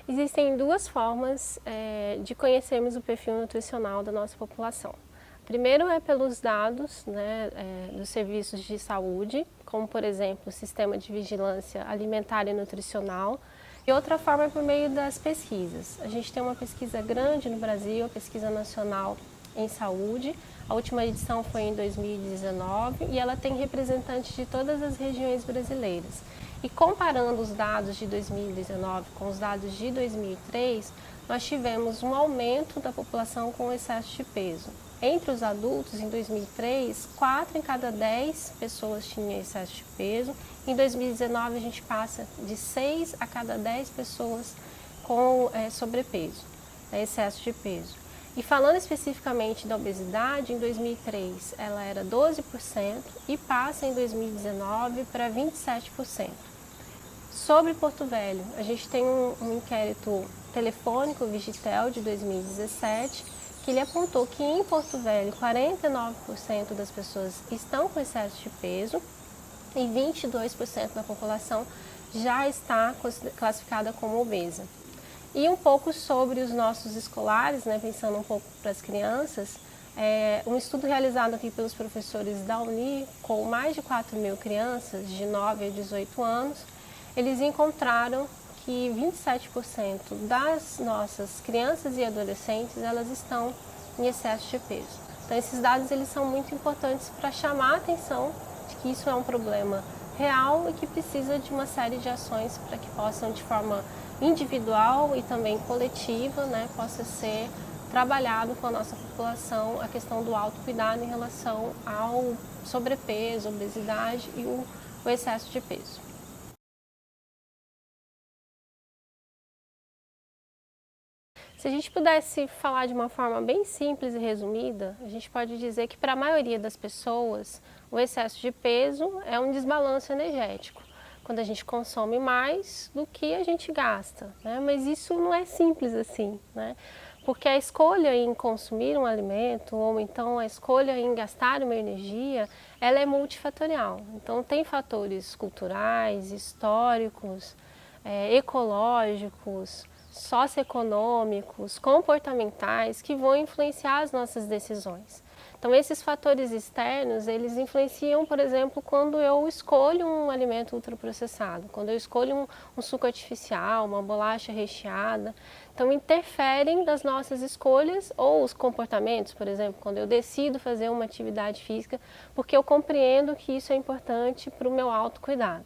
Existem duas formas de conhecermos o perfil nutricional da nossa população. Primeiro é pelos dados dos serviços de saúde, como por exemplo o Sistema de Vigilância Alimentar e Nutricional, e outra forma é por meio das pesquisas. A gente tem uma pesquisa grande no Brasil, a Pesquisa Nacional em Saúde. A última edição foi em 2019 e ela tem representantes de todas as regiões brasileiras. E comparando os dados de 2019 com os dados de 2003, nós tivemos um aumento da população com excesso de peso. Entre os adultos, em 2003, 4 em cada 10 pessoas tinham excesso de peso. Em 2019, a gente passa de 6 a cada 10 pessoas com sobrepeso, excesso de peso. E falando especificamente da obesidade, em 2003 ela era 12% e passa em 2019 para 27%. Sobre Porto Velho, a gente tem um inquérito telefônico, o Vigitel, de 2017, que ele apontou que em Porto Velho 49% das pessoas estão com excesso de peso e 22% da população já está classificada como obesa. E um pouco sobre os nossos escolares, pensando um pouco para as crianças, um estudo realizado aqui pelos professores da Uni, com mais de 4.000 crianças de 9 a 18 anos, eles encontraram que 27% das nossas crianças e adolescentes, elas estão em excesso de peso. Então esses dados eles são muito importantes para chamar a atenção de que isso é um problema real e que precisa de uma série de ações para que possam, de forma individual e também coletiva, possa ser trabalhado com a nossa população a questão do autocuidado em relação ao sobrepeso, obesidade e o excesso de peso. Se a gente pudesse falar de uma forma bem simples e resumida, a gente pode dizer que para a maioria das pessoas o excesso de peso é um desbalanço energético, quando a gente consome mais do que a gente gasta, Mas isso não é simples assim, Porque a escolha em consumir um alimento ou então a escolha em gastar uma energia, ela é multifatorial. Então tem fatores culturais, históricos, ecológicos, socioeconômicos, comportamentais que vão influenciar as nossas decisões. Então esses fatores externos, eles influenciam, por exemplo, quando eu escolho um alimento ultraprocessado, quando eu escolho um suco artificial, uma bolacha recheada. Então interferem nas nossas escolhas ou os comportamentos, por exemplo, quando eu decido fazer uma atividade física, porque eu compreendo que isso é importante para o meu autocuidado.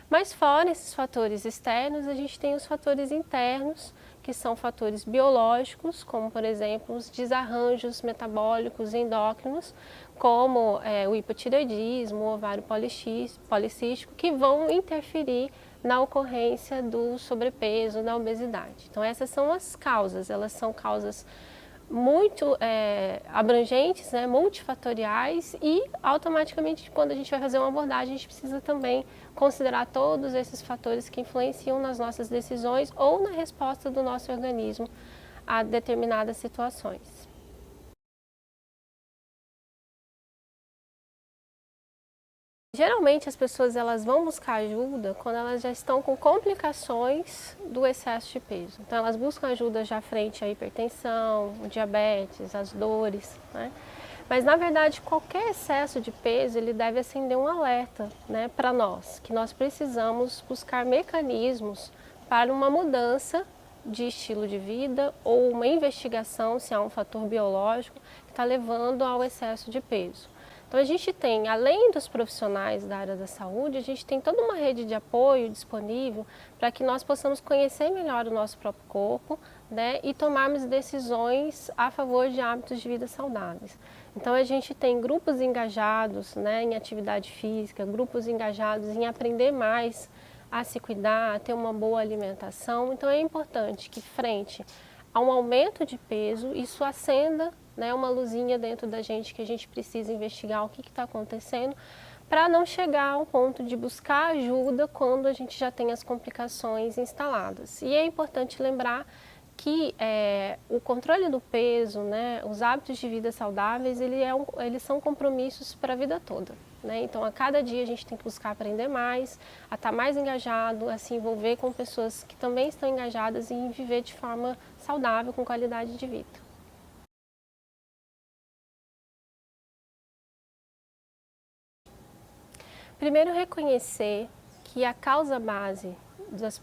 Mas fora esses fatores externos, a gente tem os fatores internos, que são fatores biológicos, como por exemplo os desarranjos metabólicos endócrinos, como o hipotireoidismo, o ovário policístico, que vão interferir na ocorrência do sobrepeso, da obesidade. Então essas são as causas, elas são causas muito abrangentes, multifatoriais, e automaticamente quando a gente vai fazer uma abordagem a gente precisa também considerar todos esses fatores que influenciam nas nossas decisões ou na resposta do nosso organismo a determinadas situações. Geralmente as pessoas elas vão buscar ajuda quando elas já estão com complicações do excesso de peso. Então elas buscam ajuda já frente à hipertensão, o diabetes, as dores, Mas na verdade qualquer excesso de peso ele deve acender um alerta, para nós, que nós precisamos buscar mecanismos para uma mudança de estilo de vida ou uma investigação se há um fator biológico que está levando ao excesso de peso. Então a gente tem, além dos profissionais da área da saúde, a gente tem toda uma rede de apoio disponível para que nós possamos conhecer melhor o nosso próprio corpo, e tomarmos decisões a favor de hábitos de vida saudáveis. Então a gente tem grupos engajados em atividade física, grupos engajados em aprender mais a se cuidar, a ter uma boa alimentação. Então é importante que frente a um aumento de peso, isso acenda uma luzinha dentro da gente que a gente precisa investigar o que está acontecendo para não chegar ao ponto de buscar ajuda quando a gente já tem as complicações instaladas. E é importante lembrar que o controle do peso, né, os hábitos de vida saudáveis, eles são compromissos para a vida toda. Né? Então, a cada dia a gente tem que buscar aprender mais, a estar mais engajado, a se envolver com pessoas que também estão engajadas em viver de forma saudável, com qualidade de vida. Primeiro, reconhecer que a causa base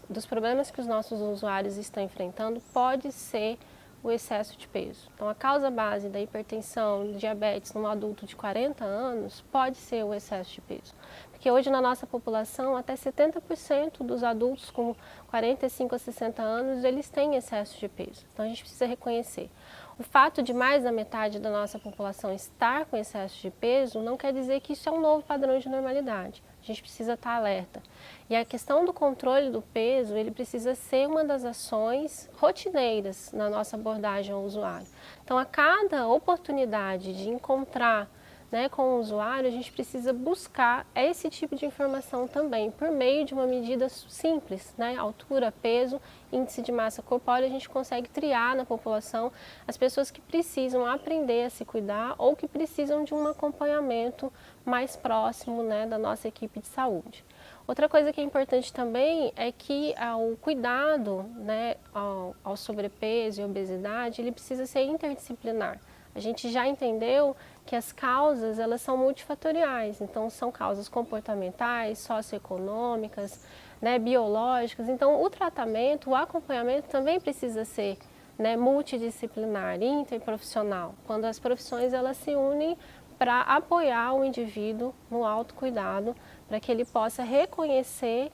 dos problemas que os nossos usuários estão enfrentando pode ser o excesso de peso. Então, a causa base da hipertensão, diabetes num adulto de 40 anos pode ser o excesso de peso. Porque hoje na nossa população, até 70% dos adultos com 45 a 60 anos, eles têm excesso de peso. Então, a gente precisa reconhecer. O fato de mais da metade da nossa população estar com excesso de peso não quer dizer que isso é um novo padrão de normalidade. A gente precisa estar alerta. E a questão do controle do peso, ele precisa ser uma das ações rotineiras na nossa abordagem ao usuário. Então, a cada oportunidade de encontrar, né, com o usuário, a gente precisa buscar esse tipo de informação também, por meio de uma medida simples, né, altura, peso, índice de massa corpórea, a gente consegue triar na população as pessoas que precisam aprender a se cuidar ou que precisam de um acompanhamento mais próximo, né, da nossa equipe de saúde. Outra coisa que é importante também é que o cuidado, né, ao sobrepeso e obesidade, ele precisa ser interdisciplinar. A gente já entendeu que as causas, elas são multifatoriais, então são causas comportamentais, socioeconômicas, né, biológicas. Então o tratamento, o acompanhamento também precisa ser, né, multidisciplinar, interprofissional, quando as profissões elas se unem para apoiar o indivíduo no autocuidado, para que ele possa reconhecer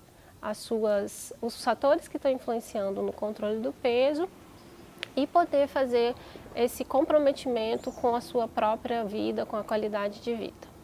os fatores que estão influenciando no controle do peso e poder fazer esse comprometimento com a sua própria vida, com a qualidade de vida.